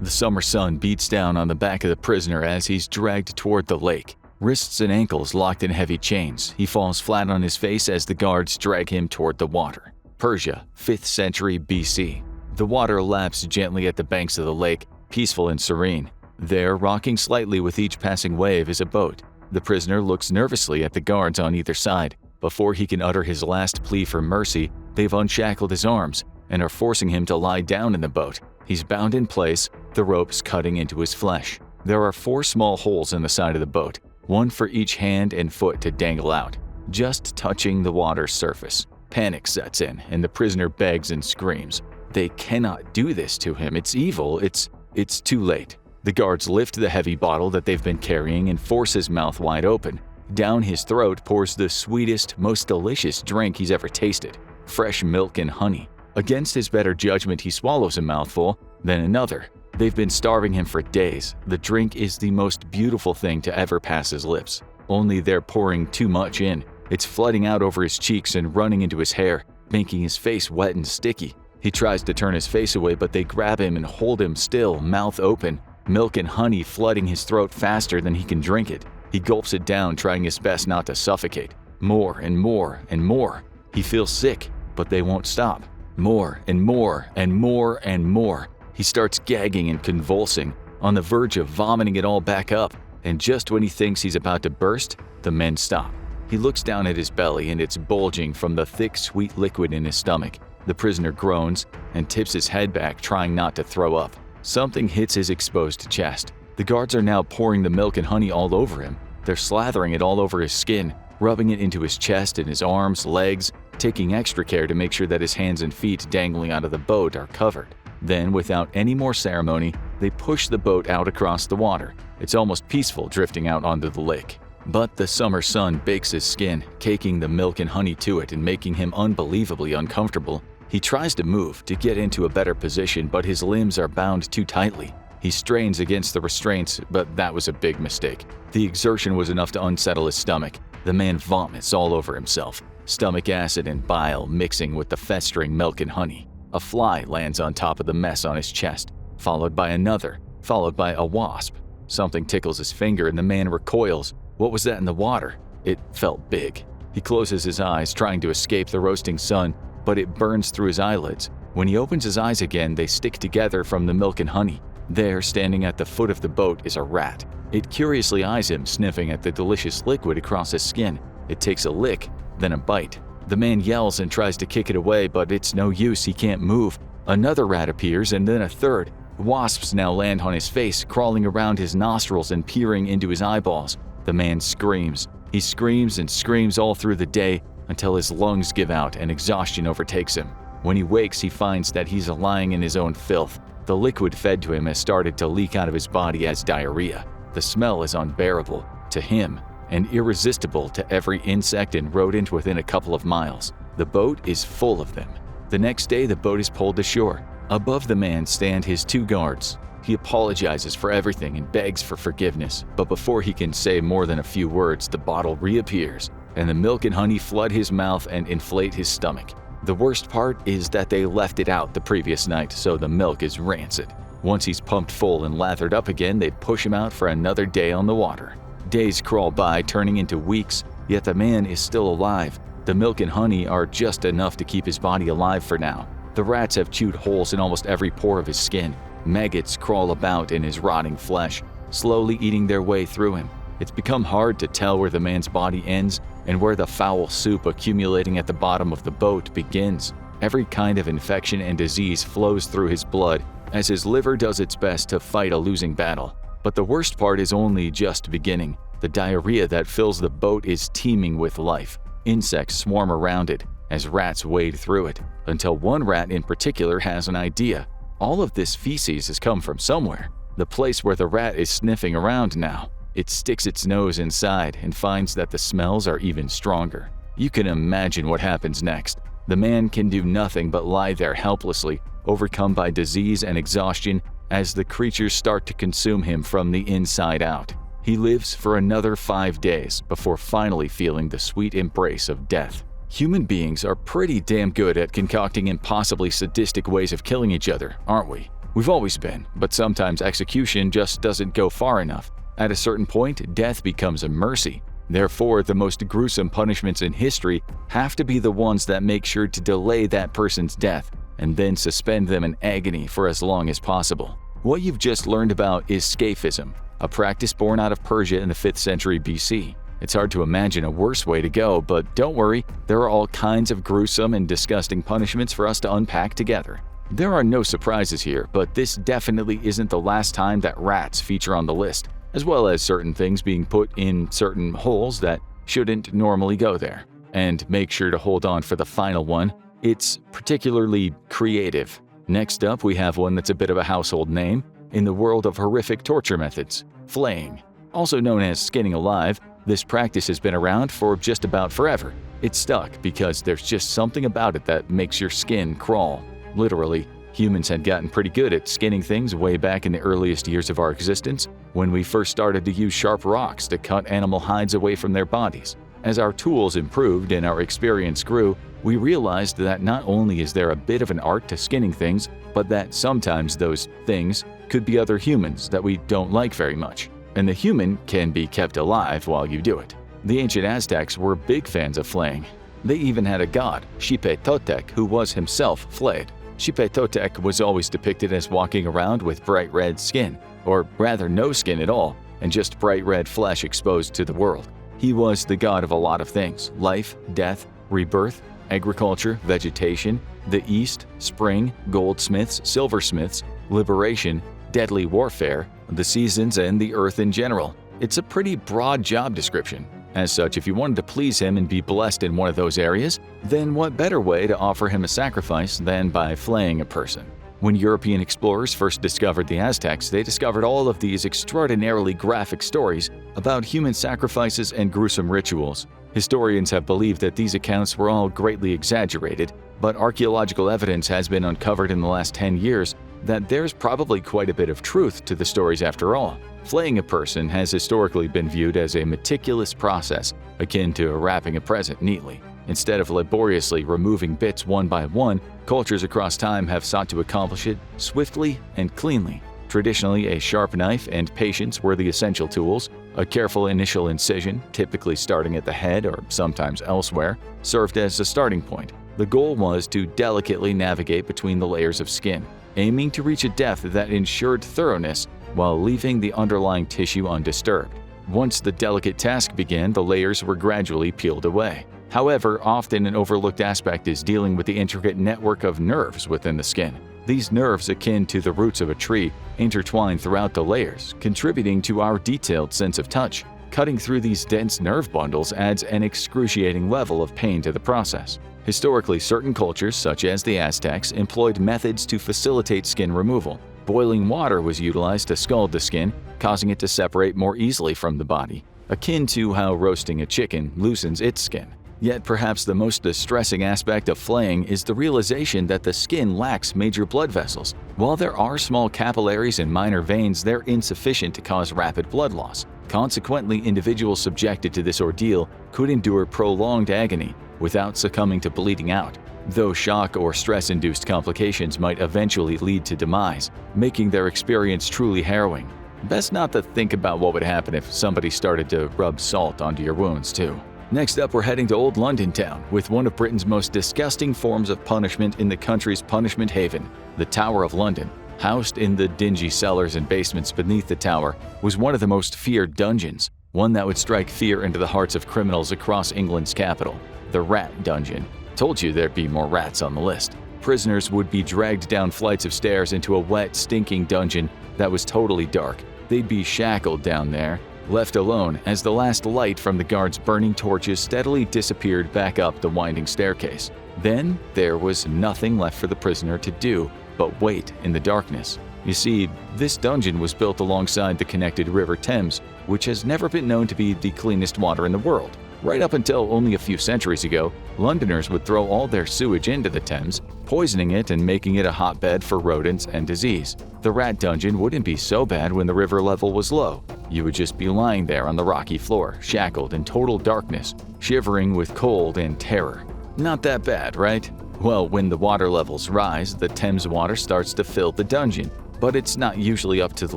The summer sun beats down on the back of the prisoner as he's dragged toward the lake. Wrists and ankles locked in heavy chains, he falls flat on his face as the guards drag him toward the water. Persia, 5th century BC. The water laps gently at the banks of the lake, peaceful and serene. There, rocking slightly with each passing wave, is a boat. The prisoner looks nervously at the guards on either side. Before he can utter his last plea for mercy, they've unshackled his arms and are forcing him to lie down in the boat. He's bound in place, the ropes cutting into his flesh. There are 4 small holes in the side of the boat, one for each hand and foot to dangle out, just touching the water's surface. Panic sets in, and the prisoner begs and screams. They cannot do this to him. It's evil. It's too late. The guards lift the heavy bottle that they've been carrying and force his mouth wide open. Down his throat pours the sweetest, most delicious drink he's ever tasted, fresh milk and honey. Against his better judgment, he swallows a mouthful, then another. They've been starving him for days. The drink is the most beautiful thing to ever pass his lips. Only they're pouring too much in. It's flooding out over his cheeks and running into his hair, making his face wet and sticky. He tries to turn his face away, but they grab him and hold him still, mouth open, milk and honey flooding his throat faster than he can drink it. He gulps it down, trying his best not to suffocate. More and more and more. He feels sick, but they won't stop. More and more and more and more. He starts gagging and convulsing, on the verge of vomiting it all back up, and just when he thinks he's about to burst, the men stop. He looks down at his belly and it's bulging from the thick, sweet liquid in his stomach. The prisoner groans and tips his head back, trying not to throw up. Something hits his exposed chest. The guards are now pouring the milk and honey all over him. They're slathering it all over his skin, rubbing it into his chest and his arms, legs, taking extra care to make sure that his hands and feet dangling out of the boat are covered. Then, without any more ceremony, they push the boat out across the water. It's almost peaceful drifting out onto the lake. But the summer sun bakes his skin, caking the milk and honey to it and making him unbelievably uncomfortable. He tries to move, to get into a better position, but his limbs are bound too tightly. He strains against the restraints, but that was a big mistake. The exertion was enough to unsettle his stomach. The man vomits all over himself, stomach acid and bile mixing with the festering milk and honey. A fly lands on top of the mess on his chest, followed by another, followed by a wasp. Something tickles his finger and the man recoils. What was that in the water? It felt big. He closes his eyes, trying to escape the roasting sun, but it burns through his eyelids. When he opens his eyes again, they stick together from the milk and honey. There, standing at the foot of the boat, is a rat. It curiously eyes him, sniffing at the delicious liquid across his skin. It takes a lick, then a bite. The man yells and tries to kick it away, but it's no use, he can't move. Another rat appears, and then a third. Wasps now land on his face, crawling around his nostrils and peering into his eyeballs. The man screams. He screams and screams all through the day until his lungs give out and exhaustion overtakes him. When he wakes, he finds that he's lying in his own filth. The liquid fed to him has started to leak out of his body as diarrhea. The smell is unbearable to him and irresistible to every insect and rodent within a couple of miles. The boat is full of them. The next day, the boat is pulled to shore. Above the man stand his 2 guards. He apologizes for everything and begs for forgiveness, but before he can say more than a few words, the bottle reappears, and the milk and honey flood his mouth and inflate his stomach. The worst part is that they left it out the previous night, so the milk is rancid. Once he's pumped full and lathered up again, they push him out for another day on the water. Days crawl by, turning into weeks, yet the man is still alive. The milk and honey are just enough to keep his body alive for now. The rats have chewed holes in almost every pore of his skin. Maggots crawl about in his rotting flesh, slowly eating their way through him. It's become hard to tell where the man's body ends and where the foul soup accumulating at the bottom of the boat begins. Every kind of infection and disease flows through his blood as his liver does its best to fight a losing battle. But the worst part is only just beginning. The diarrhea that fills the boat is teeming with life. Insects swarm around it as rats wade through it, until one rat in particular has an idea. All of this feces has come from somewhere. The place where the rat is sniffing around now. It sticks its nose inside and finds that the smells are even stronger. You can imagine what happens next. The man can do nothing but lie there helplessly, overcome by disease and exhaustion as the creatures start to consume him from the inside out. He lives for another 5 days before finally feeling the sweet embrace of death. Human beings are pretty damn good at concocting impossibly sadistic ways of killing each other, aren't we? We've always been, but sometimes execution just doesn't go far enough. At a certain point, death becomes a mercy. Therefore, the most gruesome punishments in history have to be the ones that make sure to delay that person's death and then suspend them in agony for as long as possible. What you've just learned about is scaphism, a practice born out of Persia in the 5th century BC. It's hard to imagine a worse way to go, but don't worry, there are all kinds of gruesome and disgusting punishments for us to unpack together. There are no surprises here, but this definitely isn't the last time that rats feature on the list, as well as certain things being put in certain holes that shouldn't normally go there. And make sure to hold on for the final one. It's particularly creative. Next up, we have one that's a bit of a household name in the world of horrific torture methods: flaying. Also known as skinning alive, this practice has been around for just about forever. It's stuck because there's just something about it that makes your skin crawl. Literally, humans had gotten pretty good at skinning things way back in the earliest years of our existence, when we first started to use sharp rocks to cut animal hides away from their bodies. As our tools improved and our experience grew, we realized that not only is there a bit of an art to skinning things, but that sometimes those things could be other humans that we don't like very much. And the human can be kept alive while you do it. The ancient Aztecs were big fans of flaying. They even had a god, Xipe-Totec, who was himself flayed. Xipe-Totec was always depicted as walking around with bright red skin, or rather no skin at all, and just bright red flesh exposed to the world. He was the god of a lot of things: life, death, rebirth, agriculture, vegetation, the east, spring, goldsmiths, silversmiths, liberation, deadly warfare, the seasons, and the earth in general. It's a pretty broad job description. As such, if you wanted to please him and be blessed in one of those areas, then what better way to offer him a sacrifice than by flaying a person? When European explorers first discovered the Aztecs, they discovered all of these extraordinarily graphic stories about human sacrifices and gruesome rituals. Historians have believed that these accounts were all greatly exaggerated, but archaeological evidence has been uncovered in the last 10 years that there's probably quite a bit of truth to the stories after all. Flaying a person has historically been viewed as a meticulous process, akin to wrapping a present neatly. Instead of laboriously removing bits one by one, cultures across time have sought to accomplish it swiftly and cleanly. Traditionally, a sharp knife and patience were the essential tools. A careful initial incision, typically starting at the head or sometimes elsewhere, served as a starting point. The goal was to delicately navigate between the layers of skin, aiming to reach a depth that ensured thoroughness while leaving the underlying tissue undisturbed. Once the delicate task began, the layers were gradually peeled away. However, often an overlooked aspect is dealing with the intricate network of nerves within the skin. These nerves, akin to the roots of a tree, intertwine throughout the layers, contributing to our detailed sense of touch. Cutting through these dense nerve bundles adds an excruciating level of pain to the process. Historically, certain cultures, such as the Aztecs, employed methods to facilitate skin removal. Boiling water was utilized to scald the skin, causing it to separate more easily from the body, akin to how roasting a chicken loosens its skin. Yet perhaps the most distressing aspect of flaying is the realization that the skin lacks major blood vessels. While there are small capillaries and minor veins, they're insufficient to cause rapid blood loss. Consequently, individuals subjected to this ordeal could endure prolonged agony without succumbing to bleeding out, though shock or stress-induced complications might eventually lead to demise, making their experience truly harrowing. Best not to think about what would happen if somebody started to rub salt onto your wounds too. Next up, we're heading to Old London Town with one of Britain's most disgusting forms of punishment in the country's punishment haven, the Tower of London. Housed in the dingy cellars and basements beneath the tower was one of the most feared dungeons, one that would strike fear into the hearts of criminals across England's capital, the Rat Dungeon. Told you there'd be more rats on the list. Prisoners would be dragged down flights of stairs into a wet, stinking dungeon that was totally dark. They'd be shackled down there, left alone as the last light from the guards' burning torches steadily disappeared back up the winding staircase. Then there was nothing left for the prisoner to do but wait in the darkness. You see, this dungeon was built alongside the connected River Thames, which has never been known to be the cleanest water in the world. Right up until only a few centuries ago, Londoners would throw all their sewage into the Thames, poisoning it and making it a hotbed for rodents and disease. The Rat Dungeon wouldn't be so bad when the river level was low. You would just be lying there on the rocky floor, shackled in total darkness, shivering with cold and terror. Not that bad, right? Well, when the water levels rise, the Thames water starts to fill the dungeon, but it's not usually up to the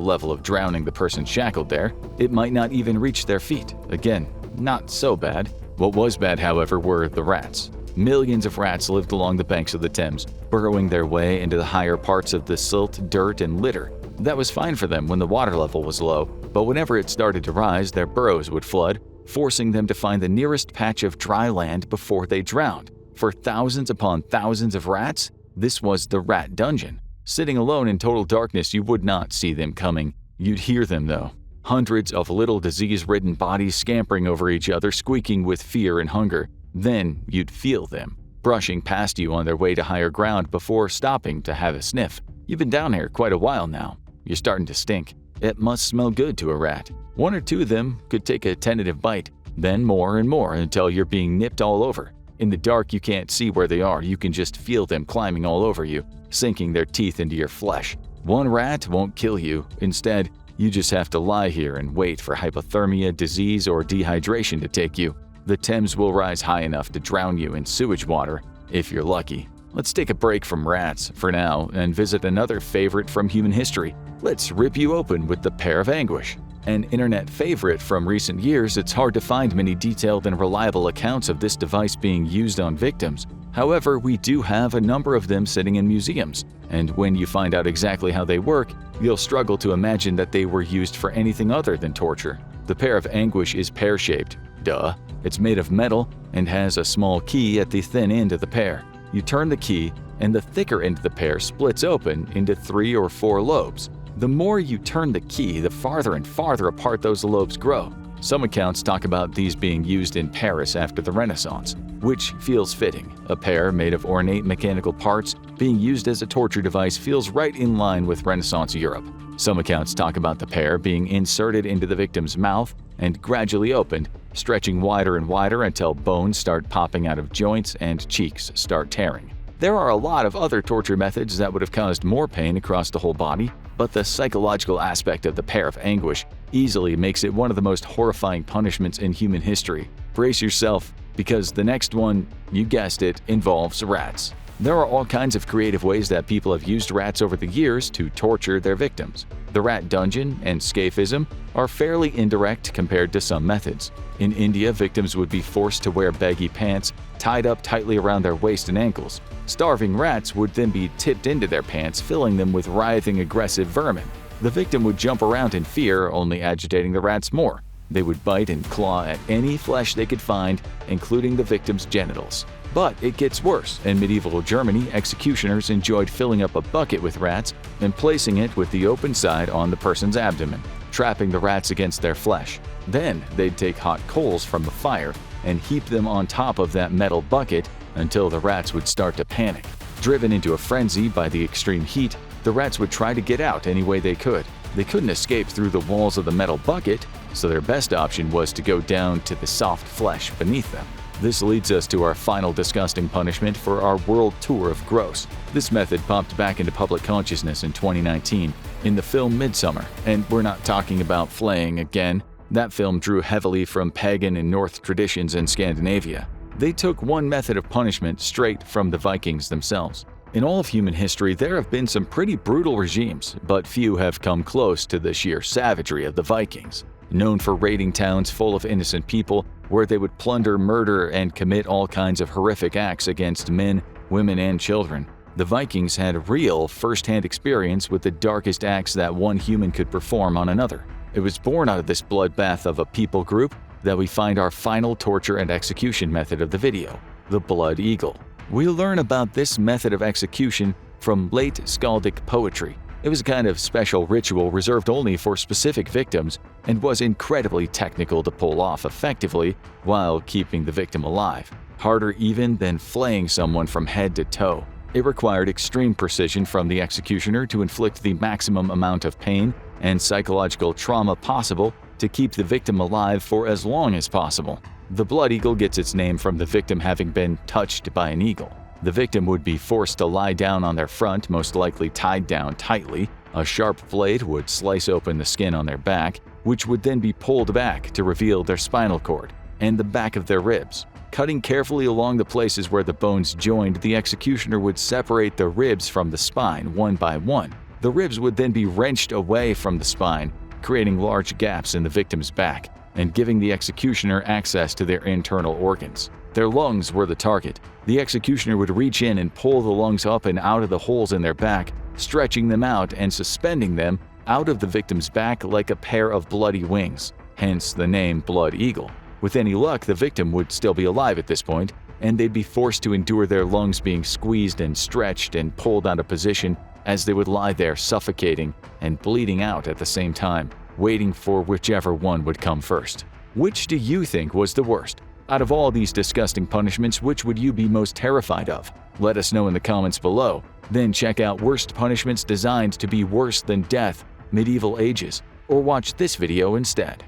level of drowning the person shackled there. It might not even reach their feet. Again, not so bad. What was bad, however, were the rats. Millions of rats lived along the banks of the Thames, burrowing their way into the higher parts of the silt, dirt, and litter. That was fine for them when the water level was low, but whenever it started to rise, their burrows would flood, forcing them to find the nearest patch of dry land before they drowned. For thousands upon thousands of rats, this was the rat dungeon. Sitting alone in total darkness, you would not see them coming. You'd hear them, though. Hundreds of little disease-ridden bodies scampering over each other, squeaking with fear and hunger. Then you'd feel them, brushing past you on their way to higher ground before stopping to have a sniff. You've been down here quite a while now. You're starting to stink. It must smell good to a rat. One or two of them could take a tentative bite, then more and more until you're being nipped all over. In the dark, you can't see where they are. You can just feel them climbing all over you, sinking their teeth into your flesh. One rat won't kill you. Instead, you just have to lie here and wait for hypothermia, disease, or dehydration to take you. The Thames will rise high enough to drown you in sewage water, if you're lucky. Let's take a break from rats for now and visit another favorite from human history. Let's rip you open with the Pear of Anguish. An internet favorite from recent years, it's hard to find many detailed and reliable accounts of this device being used on victims. However, we do have a number of them sitting in museums, and when you find out exactly how they work, you'll struggle to imagine that they were used for anything other than torture. The Pear of Anguish is pear-shaped. Duh. It's made of metal and has a small key at the thin end of the pear. You turn the key, and the thicker end of the pear splits open into 3 or 4 lobes. The more you turn the key, the farther and farther apart those lobes grow. Some accounts talk about these being used in Paris after the Renaissance, which feels fitting. A pear made of ornate mechanical parts being used as a torture device feels right in line with Renaissance Europe. Some accounts talk about the pear being inserted into the victim's mouth and gradually opened, stretching wider and wider until bones start popping out of joints and cheeks start tearing. There are a lot of other torture methods that would have caused more pain across the whole body, but the psychological aspect of the Pear of Anguish easily makes it one of the most horrifying punishments in human history. Brace yourself, because the next one, you guessed it, involves rats. There are all kinds of creative ways that people have used rats over the years to torture their victims. The rat dungeon and scaphism are fairly indirect compared to some methods. In India, victims would be forced to wear baggy pants tied up tightly around their waist and ankles. Starving rats would then be tipped into their pants, filling them with writhing, aggressive vermin. The victim would jump around in fear, only agitating the rats more. They would bite and claw at any flesh they could find, including the victim's genitals. But it gets worse. In medieval Germany, executioners enjoyed filling up a bucket with rats and placing it with the open side on the person's abdomen, trapping the rats against their flesh. Then they'd take hot coals from the fire and heap them on top of that metal bucket until the rats would start to panic. Driven into a frenzy by the extreme heat, the rats would try to get out any way they could. They couldn't escape through the walls of the metal bucket, so their best option was to go down to the soft flesh beneath them. This leads us to our final disgusting punishment for our world tour of gross. This method popped back into public consciousness in 2019 in the film Midsommar, and we're not talking about flaying again. That film drew heavily from pagan and Norse traditions in Scandinavia. They took one method of punishment straight from the Vikings themselves. In all of human history, there have been some pretty brutal regimes, but few have come close to the sheer savagery of the Vikings. Known for raiding towns full of innocent people, where they would plunder, murder, and commit all kinds of horrific acts against men, women, and children, the Vikings had real first-hand experience with the darkest acts that one human could perform on another. It was born out of this bloodbath of a people group that we find our final torture and execution method of the video, the Blood Eagle. We learn about this method of execution from late skaldic poetry. It was a kind of special ritual reserved only for specific victims and was incredibly technical to pull off effectively while keeping the victim alive. Harder even than flaying someone from head to toe. It required extreme precision from the executioner to inflict the maximum amount of pain and psychological trauma possible to keep the victim alive for as long as possible. The Blood Eagle gets its name from the victim having been touched by an eagle. The victim would be forced to lie down on their front, most likely tied down tightly. A sharp blade would slice open the skin on their back, which would then be pulled back to reveal their spinal cord and the back of their ribs. Cutting carefully along the places where the bones joined, the executioner would separate the ribs from the spine one by one. The ribs would then be wrenched away from the spine, creating large gaps in the victim's back and giving the executioner access to their internal organs. Their lungs were the target. The executioner would reach in and pull the lungs up and out of the holes in their back, stretching them out and suspending them out of the victim's back like a pair of bloody wings, hence the name Blood Eagle. With any luck, the victim would still be alive at this point, and they'd be forced to endure their lungs being squeezed and stretched and pulled out of position as they would lie there suffocating and bleeding out at the same time, waiting for whichever one would come first. Which do you think was the worst? Out of all these disgusting punishments, which would you be most terrified of? Let us know in the comments below. Then check out Worst Punishments Designed to be Worse Than Death, Medieval Ages, or watch this video instead.